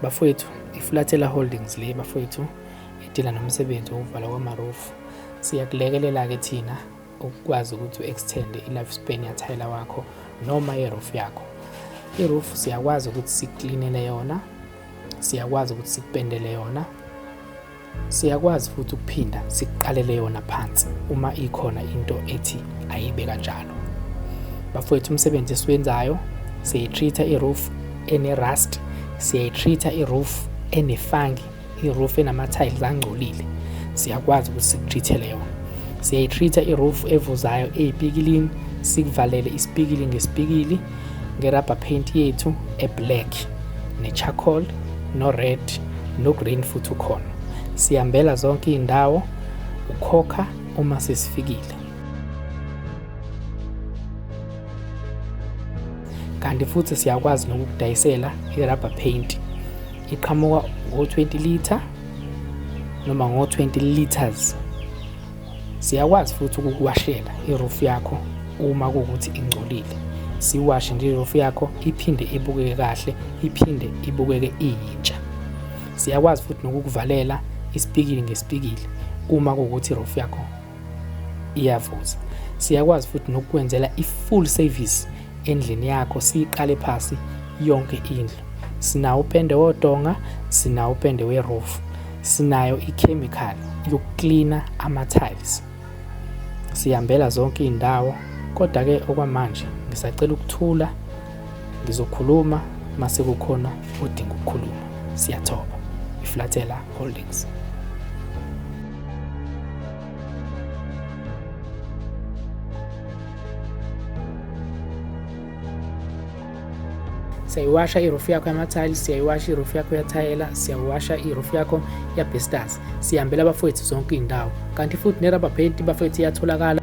Bafowethu, iFlutter Holdings le bafowethu edila nomsebenzi wokuvalwa kwamarufu. Siyakulekelela-ke thina ukwazi ukuthi u-extend i-lifespan yathayela wakho noma i-roof yakho. I-roof siyakwazi ukuthi sikuklinele yona, siyakwazi ukuthi sikupendele yona, siyakwazi futhi ukuphinda sikuqalele yona phansi uma ikhona into ethi ayibe kanjalo. Bafowethu, umsebenzi esiwenzayo siyayi-treat-a i-roof ene-rust, siyayi-treat-a i-roof ene-fungi, i-roof enama-tiles angcolile, siyakwazi ukuthi sikutrithele yona. Siyayi-treat-a i-roof evuzayo eyipikilini, sikuvalele isipikili ngesipikili nge-rubber paint yethu e-black, ne-charcoal, no-red, no-green futhi ukhona. Siyambela zonke iy'ndawo, ukhokha uma sesifikile. Kanti futhi siyakwazi nokukudayisela i-rubber paint. Iqhamuka ngo-20 litre noma ngo-20 liters. Siyakwazi futhi ukukuwashela i-roof yakho uma kuwukuthi ingcolile. Siwashe nje i-roof yakho iphinde ibukeke kahle, iphinde ibukeke iyintsha. Siyakwazi futhi nokukuvalela isipikili ngesipikili uma kuwukuthi i-roof yakho iyavuza. Siyakwazi futhi nokukwenzela i-full service endlini yakho, siyiqale phasi yonke indlu. Sinawo upende wodonga, sinawo upende we-roof, sinayo i-chemical yokuklina ama-tiles. Siyambela zonke iy'ndawo, kodwa-ke okwamanje ngisacela ukuthula, ngizokhuluma mase kukhona odinga ukukhuluma. Siyathoba. iFlutter Holdings. Siyayiwasha i-roof yakho yama-tiles, siyayiwasha i-roof yakho yathayela, siyawasha i-roof yakho yabhesters. Siyambela bafowethu zonke iy'ndawo, kanti futhi ne-rubber paint bafowethu iyatholakala